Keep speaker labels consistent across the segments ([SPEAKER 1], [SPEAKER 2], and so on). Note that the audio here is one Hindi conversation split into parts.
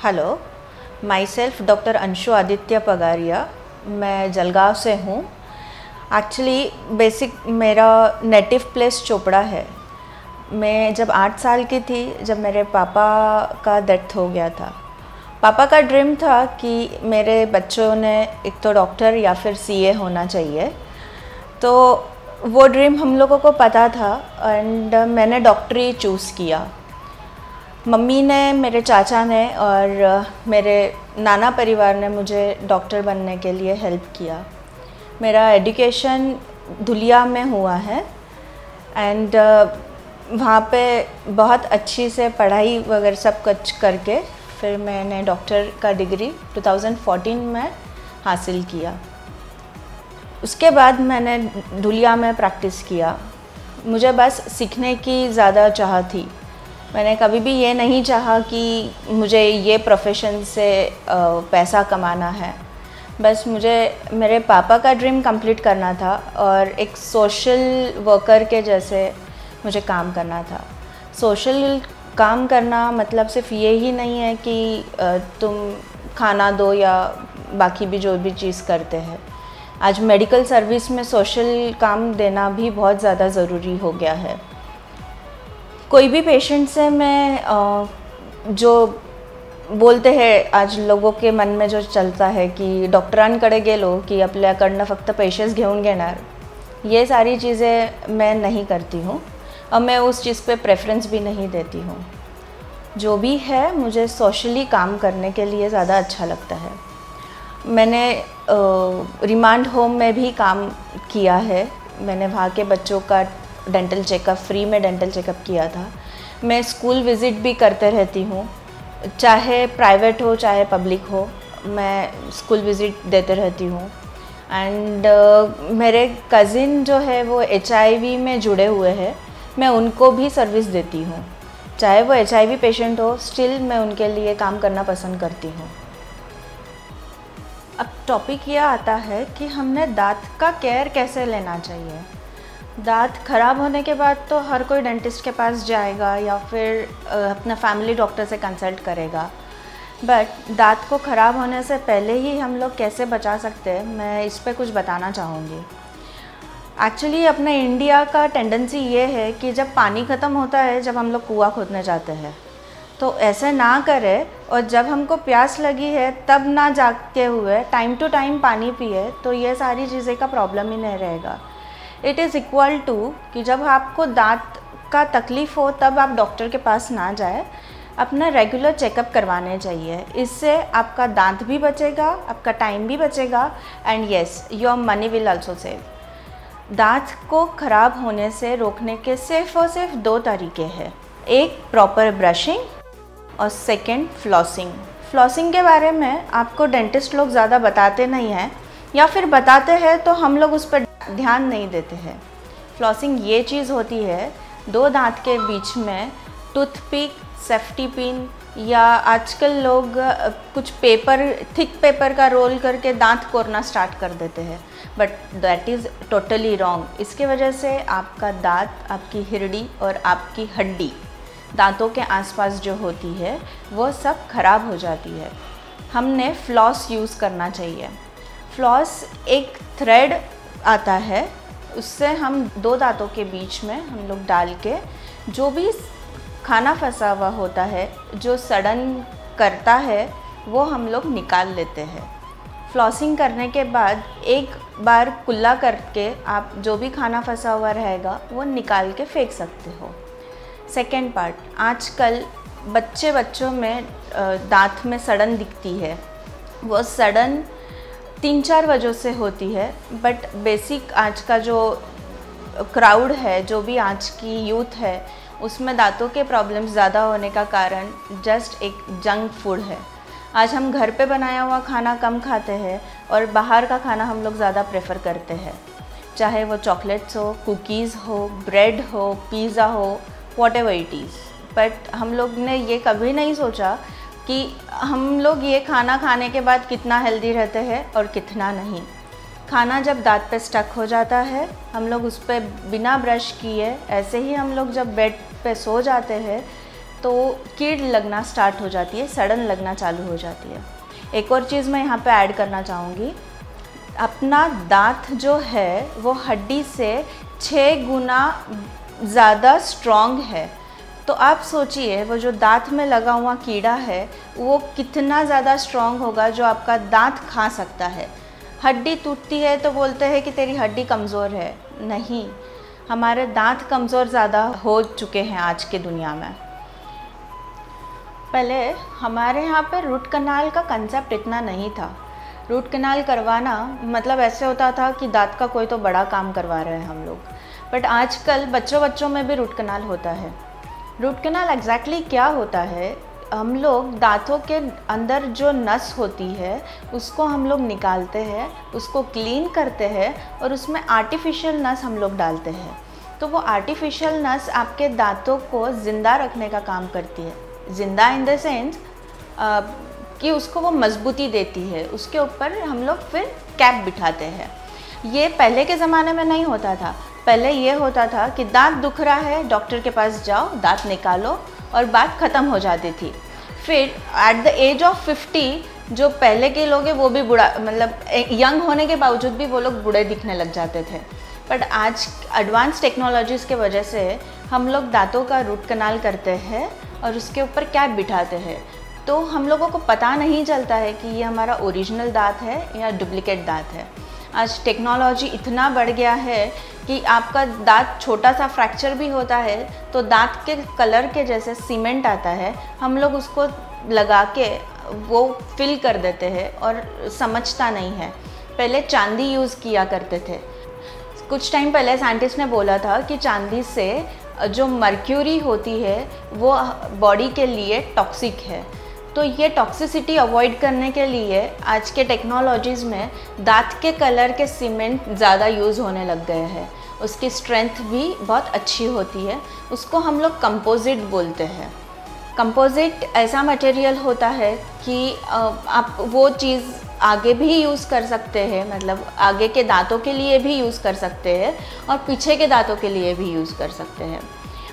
[SPEAKER 1] Hello, my self doctor Anshu Aditya Pagaria. मैं जलगांव से हूँ। एक्चुअली बेसिक मेरा नेटिव प्लेस चोपड़ा है। मैं जब 8 साल की थी, जब मेरे पापा का डेथ हो गया था। पापा का ड्रीम था कि मेरे बच्चों ने एक तो डॉक्टर या फिर सीए होना चाहिए। तो वो ड्रीम हम लोगों को पता था एंड मैंने डॉक्टरी चूज़ किया। मम्मी ने, मेरे चाचा ने और मेरे नाना परिवार ने मुझे डॉक्टर बनने के लिए हेल्प किया। मेरा एजुकेशन धुलिया में हुआ है एंड वहाँ पे बहुत अच्छी से पढ़ाई वगैरह सब कुछ करके फिर मैंने डॉक्टर का डिग्री 2014 में हासिल किया। उसके बाद मैंने धुलिया में प्रैक्टिस किया। मुझे बस सीखने की ज़्यादा चाह थी। मैंने कभी भी ये नहीं चाहा कि मुझे ये प्रोफेशन से पैसा कमाना है। बस मुझे मेरे पापा का ड्रीम कंप्लीट करना था और एक सोशल वर्कर के जैसे मुझे काम करना था। सोशल काम करना मतलब सिर्फ ये ही नहीं है कि तुम खाना दो या बाकी भी जो भी चीज़ करते हैं। आज मेडिकल सर्विस में सोशल काम देना भी बहुत ज़्यादा ज़रूरी हो गया है। कोई भी पेशेंट से मैं जो बोलते हैं आज लोगों के मन में जो चलता है कि डॉक्टरांकडे गेलो की आपल्याकडनं फक्त पैसेच घेऊन घेणार, ये सारी चीज़ें मैं नहीं करती हूँ और मैं उस चीज़ पे प्रेफरेंस भी नहीं देती हूँ। जो भी है मुझे सोशली काम करने के लिए ज़्यादा अच्छा लगता है। मैंने रिमांड होम में भी काम किया है। मैंने वहाँ के बच्चों का डेंटल चेकअप, फ्री में डेंटल चेकअप किया था। मैं स्कूल विज़िट भी करते रहती हूँ, चाहे प्राइवेट हो चाहे पब्लिक हो, मैं स्कूल विज़िट देते रहती हूँ। एंड मेरे कज़िन जो है वो HIV में जुड़े हुए हैं, मैं उनको भी सर्विस देती हूँ। चाहे वो HIV पेशेंट हो, स्टिल मैं उनके लिए काम करना पसंद करती हूँ। अब टॉपिक यह आता है कि हमने दांत का केयर कैसे लेना चाहिए। दांत ख़राब होने के बाद तो हर कोई डेंटिस्ट के पास जाएगा या फिर अपना फैमिली डॉक्टर से कंसल्ट करेगा। बट दांत को ख़राब होने से पहले ही हम लोग कैसे बचा सकते हैं, मैं इस पे कुछ बताना चाहूँगी। एक्चुअली अपने इंडिया का टेंडेंसी ये है कि जब पानी ख़त्म होता है, जब हम लोग कुआं खोदने जाते हैं, तो ऐसे ना करें और जब हमको प्यास लगी है तब ना जागते हुए टाइम टू टाइम पानी पिए, तो ये सारी चीज़ें का प्रॉब्लम ही नहीं रहेगा। इट इज़ इक्वल टू कि जब आपको दांत का तकलीफ़ हो तब आप डॉक्टर के पास ना जाए, अपना रेगुलर चेकअप करवाने चाहिए। इससे आपका दांत भी बचेगा, आपका टाइम भी बचेगा and yes, your money will also save. दांत को ख़राब होने से रोकने के सिर्फ और सिर्फ 2 तरीके हैं। एक प्रॉपर ब्रशिंग और सेकेंड फ्लॉसिंग। फ्लॉसिंग के बारे में आपको डेंटिस्ट लोग ज़्यादा बताते नहीं हैं, या फिर बताते हैं तो हम लोग उस पर ध्यान नहीं देते हैं। फ्लॉसिंग ये चीज़ होती है, 2 दांत के बीच में टूथपिक, सेफ्टी पिन या आजकल लोग कुछ पेपर, थिक पेपर का रोल करके दांत कोरना स्टार्ट कर देते हैं। But that is totally wrong. इसके वजह से आपका दांत, आपकी हिरडी और आपकी हड्डी, दांतों के आसपास जो होती है वो सब खराब हो जाती है। हमने फ्लॉस यूज़ करना चाहिए। फ्लॉस एक थ्रेड आता है, उससे हम 2 दांतों के बीच में हम लोग डाल के जो भी खाना फंसा हुआ होता है, जो सड़न करता है, वो हम लोग निकाल लेते हैं। फ्लॉसिंग करने के बाद एक बार कुल्ला करके आप जो भी खाना फंसा हुआ रहेगा वो निकाल के फेंक सकते हो। सेकेंड पार्ट, आजकल बच्चों में दांत में सड़न दिखती है। वो सड़न 3-4 वजह से होती है, बट बेसिक आज का जो क्राउड है, जो भी आज की यूथ है, उसमें दांतों के प्रॉब्लम्स ज़्यादा होने का कारण जस्ट एक जंक फूड है। आज हम घर पे बनाया हुआ खाना कम खाते हैं और बाहर का खाना हम लोग ज़्यादा प्रेफर करते हैं, चाहे वो चॉकलेट्स हो, कुकीज़ हो, ब्रेड हो, पिज़्ज़ा हो, व्हाटएवर इट इज़। बट हम लोग ने ये कभी नहीं सोचा कि हम लोग ये खाना खाने के बाद कितना हेल्दी रहते हैं और कितना नहीं। खाना जब दांत पे स्टक हो जाता है, हम लोग उस पर बिना ब्रश किए ऐसे ही हम लोग जब बेड पे सो जाते हैं, तो तो कीड़ लगना स्टार्ट हो जाती है, सड़न लगना चालू हो जाती है। एक और चीज़ मैं यहाँ पे ऐड करना चाहूँगी, अपना दांत जो है वो हड्डी से 6 गुना ज़्यादा स्ट्रॉन्ग है। तो आप सोचिए वो जो दांत में लगा हुआ कीड़ा है वो कितना ज़्यादा स्ट्रॉन्ग होगा जो आपका दांत खा सकता है। हड्डी टूटती है तो बोलते हैं कि तेरी हड्डी कमज़ोर है, नहीं, हमारे दांत कमज़ोर ज़्यादा हो चुके हैं आज की दुनिया में। पहले हमारे यहाँ पे रूट कनाल का कंसेप्ट इतना नहीं था। रूट कनाल करवाना मतलब ऐसे होता था कि दांत का कोई तो बड़ा काम करवा रहे हैं हम लोग, बट आजकल बच्चों में भी रूट कनाल होता है। रूट कनाल एग्जैक्टली क्या होता है, हम लोग दांतों के अंदर जो नस होती है उसको हम लोग निकालते हैं, उसको क्लीन करते हैं और उसमें आर्टिफिशियल नस हम लोग डालते हैं। तो वो आर्टिफिशियल नस आपके दांतों को ज़िंदा रखने का काम करती है। ज़िंदा इन द सेंस कि उसको वो मजबूती देती है, उसके ऊपर हम लोग फिर कैप बिठाते हैं। ये पहले के ज़माने में नहीं होता था। पहले ये होता था कि दांत दुख रहा है, डॉक्टर के पास जाओ, दांत निकालो और बात ख़त्म हो जाती थी। फिर एट द एज ऑफ 50 जो पहले के लोग हैं वो भी बूढ़ा, मतलब यंग होने के बावजूद भी वो लोग बूढ़े दिखने लग जाते थे। बट आज एडवांस टेक्नोलॉजीज़ के वजह से हम लोग दांतों का रूट कनाल करते हैं और उसके ऊपर कैप बिठाते हैं। तो हम लोगों को पता नहीं चलता है कि ये हमारा ओरिजिनल दांत है या डुप्लीकेट दांत है। आज टेक्नोलॉजी इतना बढ़ गया है कि आपका दांत छोटा सा फ्रैक्चर भी होता है तो दांत के कलर के जैसे सीमेंट आता है, हम लोग उसको लगा के वो फिल कर देते हैं और समझता नहीं है। पहले चांदी यूज़ किया करते थे। कुछ टाइम पहले साइंटिस्ट ने बोला था कि चांदी से जो मर्क्यूरी होती है वो बॉडी के लिए टॉक्सिक है। तो ये टॉक्सिसिटी अवॉइड करने के लिए आज के टेक्नोलॉजीज़ में दांत के कलर के सीमेंट ज़्यादा यूज़ होने लग गए हैं। उसकी स्ट्रेंथ भी बहुत अच्छी होती है। उसको हम लोग कंपोजिट बोलते हैं। कंपोजिट ऐसा मटेरियल होता है कि आप वो चीज़ आगे भी यूज़ कर सकते हैं, मतलब आगे के दांतों के लिए भी यूज़ कर सकते हैं और पीछे के दांतों के लिए भी यूज़ कर सकते हैं।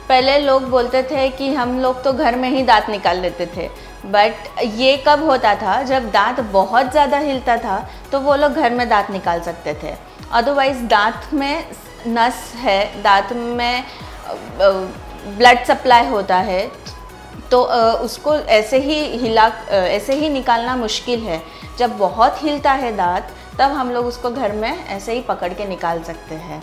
[SPEAKER 1] पहले लोग बोलते थे कि हम लोग तो घर में ही दांत निकाल लेते थे, बट ये कब होता था जब दांत बहुत ज़्यादा हिलता था तो वो लोग घर में दांत निकाल सकते थे। अदरवाइज़ दांत में नस है, दांत में ब्लड सप्लाई होता है, तो उसको ऐसे ही निकालना मुश्किल है। जब बहुत हिलता है दांत तब हम लोग उसको घर में ऐसे ही पकड़ के निकाल सकते हैं।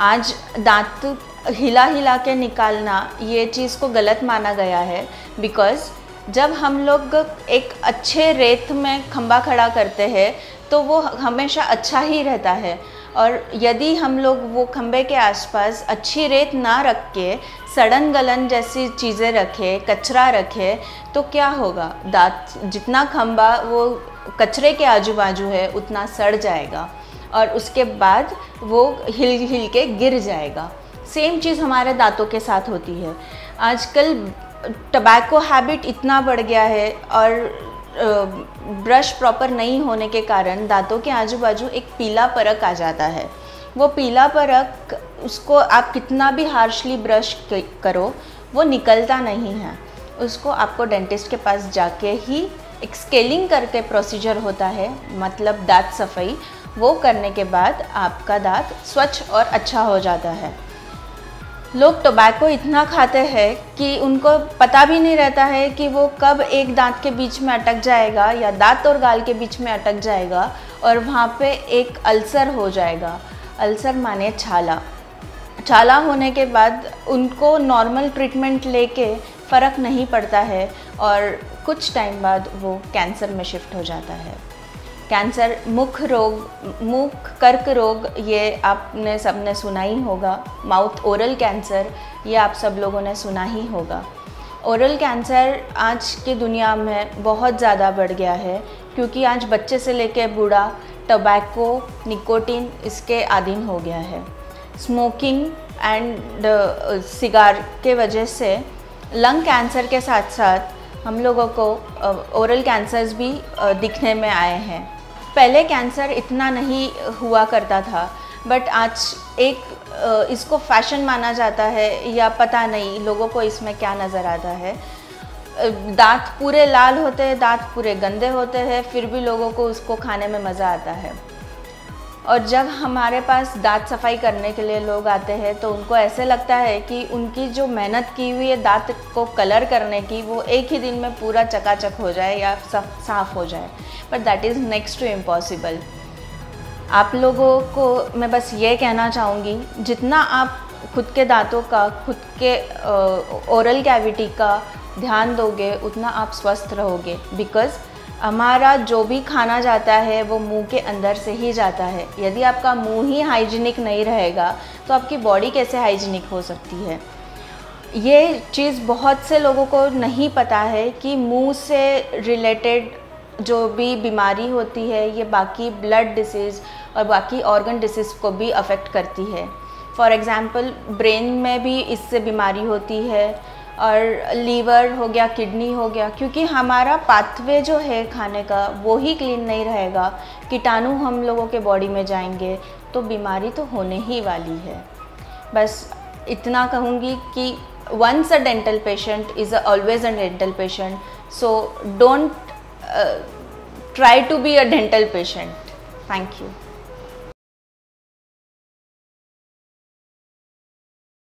[SPEAKER 1] आज दांत हिला के निकालना ये चीज़ को गलत माना गया है, बिकॉज़ जब हम लोग एक अच्छे रेत में खंबा खड़ा करते हैं तो वो हमेशा अच्छा ही रहता है, और यदि हम लोग वो खंबे के आसपास अच्छी रेत ना रख के सड़न गलन जैसी चीज़ें रखें, कचरा रखें, तो क्या होगा, दांत जितना खंबा वो कचरे के आजू बाजू है उतना सड़ जाएगा और उसके बाद वो हिल के गिर जाएगा। सेम चीज़ हमारे दांतों के साथ होती है। आजकल टबैको हैबिट इतना बढ़ गया है और ब्रश प्रॉपर नहीं होने के कारण दांतों के आजू बाजू एक पीला परक आ जाता है। वो पीला परक, उसको आप कितना भी हार्शली ब्रश करो वो निकलता नहीं है। उसको आपको डेंटिस्ट के पास जाके ही एक स्केलिंग करके प्रोसीजर होता है, मतलब दांत सफाई, वो करने के बाद आपका दांत स्वच्छ और अच्छा हो जाता है। लोग टोबैको इतना खाते हैं कि उनको पता भी नहीं रहता है कि वो कब एक दांत के बीच में अटक जाएगा या दांत और गाल के बीच में अटक जाएगा और वहाँ पे एक अल्सर हो जाएगा। अल्सर माने छाला होने के बाद उनको नॉर्मल ट्रीटमेंट लेके फ़र्क नहीं पड़ता है और कुछ टाइम बाद वो कैंसर में शिफ्ट हो जाता है। कैंसर, मुख कर्क रोग, ये आपने सबने सुना ही होगा। माउथ ओरल कैंसर, ये आप सब लोगों ने सुना ही होगा। ओरल कैंसर आज की दुनिया में बहुत ज़्यादा बढ़ गया है क्योंकि आज बच्चे से लेकर बूढ़ा टबैको, निकोटीन इसके अधीन हो गया है। स्मोकिंग एंड सिगार के वजह से लंग कैंसर के साथ साथ हम लोगों को ओरल कैंसर्स भी दिखने में आए हैं। पहले कैंसर इतना नहीं हुआ करता था, बट आज एक इसको फैशन माना जाता है या पता नहीं लोगों को इसमें क्या नज़र आता है। दांत पूरे लाल होते हैं, दांत पूरे गंदे होते हैं, फिर भी लोगों को उसको खाने में मज़ा आता है। और जब हमारे पास दांत सफाई करने के लिए लोग आते हैं तो उनको ऐसे लगता है कि उनकी जो मेहनत की हुई है दांत को कलर करने की, वो एक ही दिन में पूरा चकाचक हो जाए या साफ़ हो जाए, but that is next to impossible. आप लोगों को मैं बस ये कहना चाहूँगी, जितना आप खुद के दांतों का, खुद के ओरल कैविटी का ध्यान दोगे उतना आप स्वस्थ रहोगे। बिकॉज़ हमारा जो भी खाना जाता है वो मुंह के अंदर से ही जाता है। यदि आपका मुंह ही हाइजीनिक नहीं रहेगा तो आपकी बॉडी कैसे हाइजीनिक हो सकती है। ये चीज़ बहुत से लोगों को नहीं पता है कि मुंह से रिलेटेड जो भी बीमारी होती है ये बाकी ब्लड डिसीज़ और बाकी ऑर्गन डिसीज़ को भी अफेक्ट करती है। फॉर एग्ज़ाम्पल ब्रेन में भी इससे बीमारी होती है, और लीवर हो गया, किडनी हो गया, क्योंकि हमारा पाथवे जो है खाने का वो ही क्लीन नहीं रहेगा, कीटाणु हम लोगों के बॉडी में जाएंगे तो बीमारी तो होने ही वाली है। बस इतना कहूँगी कि once a dental patient is always a dental patient, so don't try to be a dental patient. Thank you.